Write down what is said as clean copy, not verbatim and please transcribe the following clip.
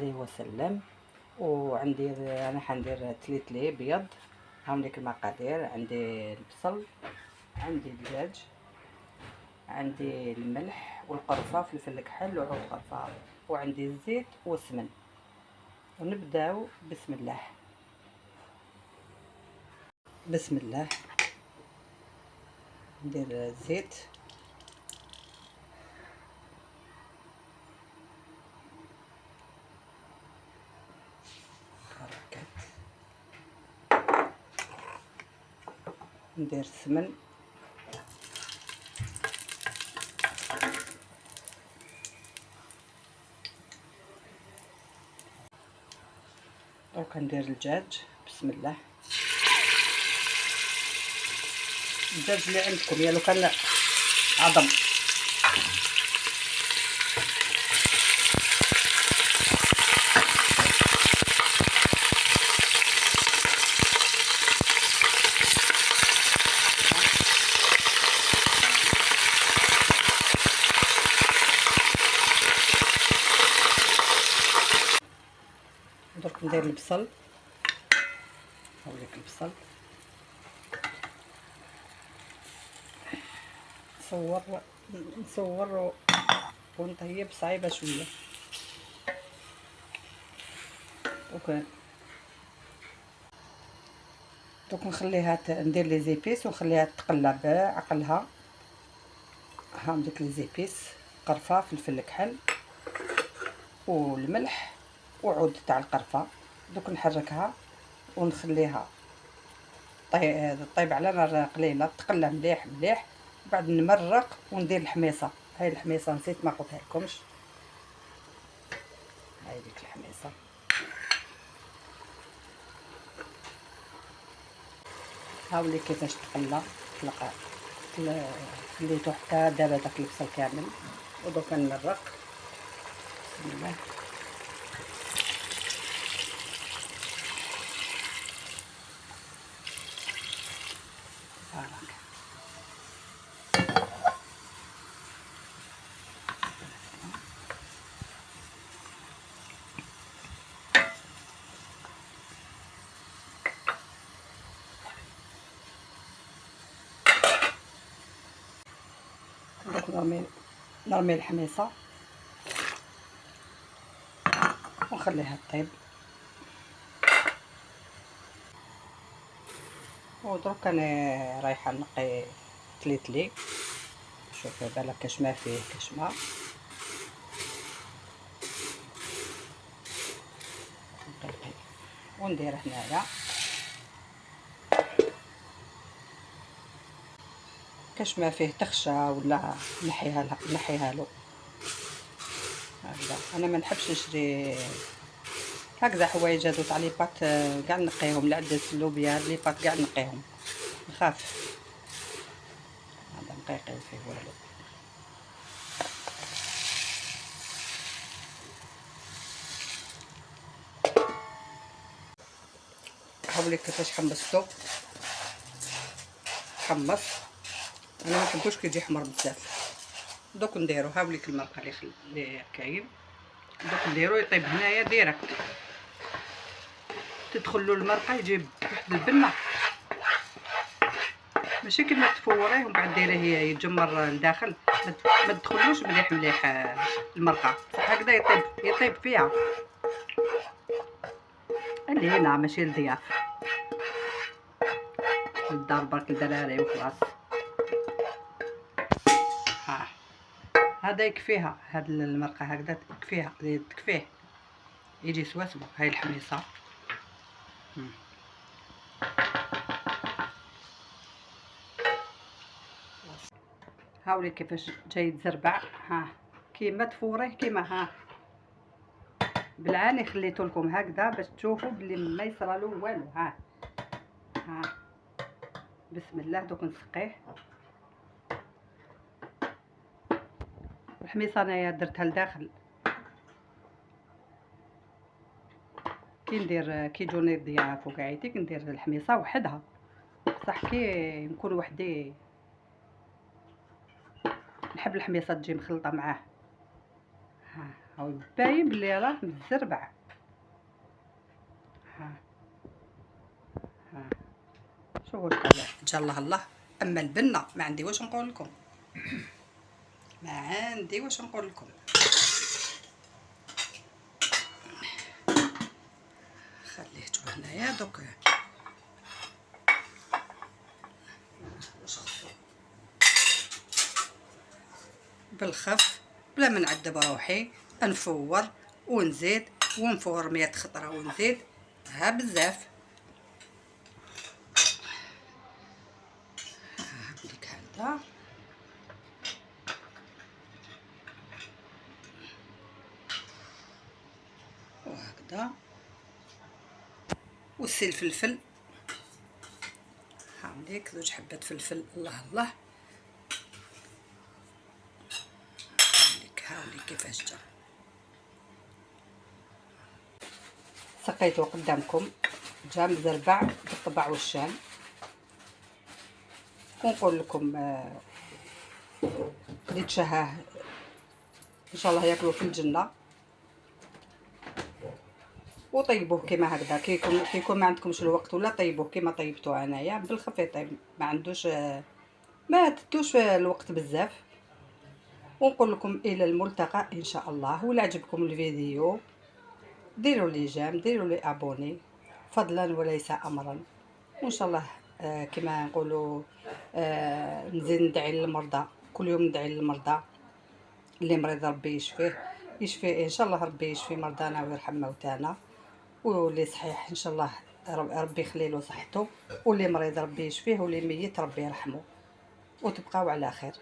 عليه وسلم. وعندي انا حندير تليتلي بيض. هاوليك المقادير: عندي البصل، عندي الدجاج، عندي الملح والقرفه، فلفل الكحل وعود قرفه، وعندي الزيت والسمن. ونبداو بسم الله. بسم الله. ندير الزيت، ندير السمن، دروك ندير الدجاج. بسم الله. الدجاج اللي عندكم، يا لو كان عظم. درك ندير البصل. هاوليك البصل نصور ونطيب صعيبه شويه. دوك نخليها ندير لي زيبيس ونخليها تقلب عقلها. ها ديك لي زيبيس: قرفه، فلفل الكحل، والملح، وعود تاع القرفه. دوك نحركها ونخليها طيب على نار قليله، تقلى مليح مليح. بعد نمرق وندير الحميصه. هاي الحميصه نسيت ما قلتها لكمش. هاي ديك الحميصه. هاولي كيفاش تقلى. خليته حتى دابا داك البصل كامل. ودوكا نمرق. بسم الله. هاك دوك نرمي الحميصه ونخليها طيب. ودروك انا رايحه نقي تليتلي. شوفي بالك كاش ما فيه كاش ما. وندير هنايا كاش ما فيه تخشى ولا نحيها له هكذا. انا ما نحبش نشري هكذا حوايج هادو تاع لي بات كاع نقيهم. العدس، اللوبيا، لي بات كاع نقيهم، نخاف. هذا نقيقي فيه والو. هاوليك كيفاش حمصتو. حمص. انا ما نحبوش كي يجي حمر بزاف. دوك نديرو هاوليك المرقه اللي كاين. دوك نديرو يطيب هنايا ديريكت. تدخلوا المرقه يجيب واحد البنه، ماشي كيما تفوريه ومن بعد ديريه يتجمر لداخل. ما تدخلوش مليح مليح المرقه، بصح هكذا يطيب فيها. اللي هنا ماشي للضياف، للدار برك الدراري وخلاص. ها هذا يكفيها. هاد المرقه هكذا تكفيها، تكفيه يجي سواسبه. هاي الحميصه. هاولي كيفاش جاي تزربع. ها كيما تفوريه كيما ها بالعاني. خليته لكم هكذا باش تشوفوا بلي ما يصرالو والو. ها بسم الله. دوك نسقيه. الحميصه انايا درتها لداخل. كي يجوني الضياف وقعيتي كندير الحميصه وحدها، بصح كي نكون وحدي نحب الحميصه تجي مخلطه معاه. ها هاو باين بلي راه مزربع. ها ها شوفوا الحلاوه ان شاء الله. الله اما البنه ما عندي واش نقول لكم، ما عندي واش نقول لكم. خليته هنايا دوك واش خصو بالخف بلا ما نعذب روحي، نفور ونزيد ونفور 100 خطره ونزيد ها بزاف. هاك هكذا وهكذا. والسي الفلفل هاوليك 2 حبات فلفل. الله الله هاوليك كيفاش جا. سقيته قدامكم جا مزربع بالطبع والشام. ونقول لكم اللي تشهاه ان شاء الله ياكلوه في الجنه. وطيبوه كيما هكذا كيكون ما عندكمش الوقت ولا طيبوه كيما طيبتوه انايا بالخف يطيب، ما عندوش ما تدوش الوقت بزاف. ونقول لكم الى الملتقى ان شاء الله. ولا عجبكم الفيديو ديروا لي جيم، ديروا لي ابوني فضلا وليس امرا. وان شاء الله كما نقولوا نزيد ندعي للمرضى، كل يوم ندعي للمرضى. اللي مريض ربي يشفيه ان شاء الله، ربي يشفي مرضانا ويرحم موتانا. واللي صحيح ان شاء الله ربي يخلي له صحته، واللي مريض ربي يشفيه، واللي ميت ربي يرحمه. وتبقاو على خير.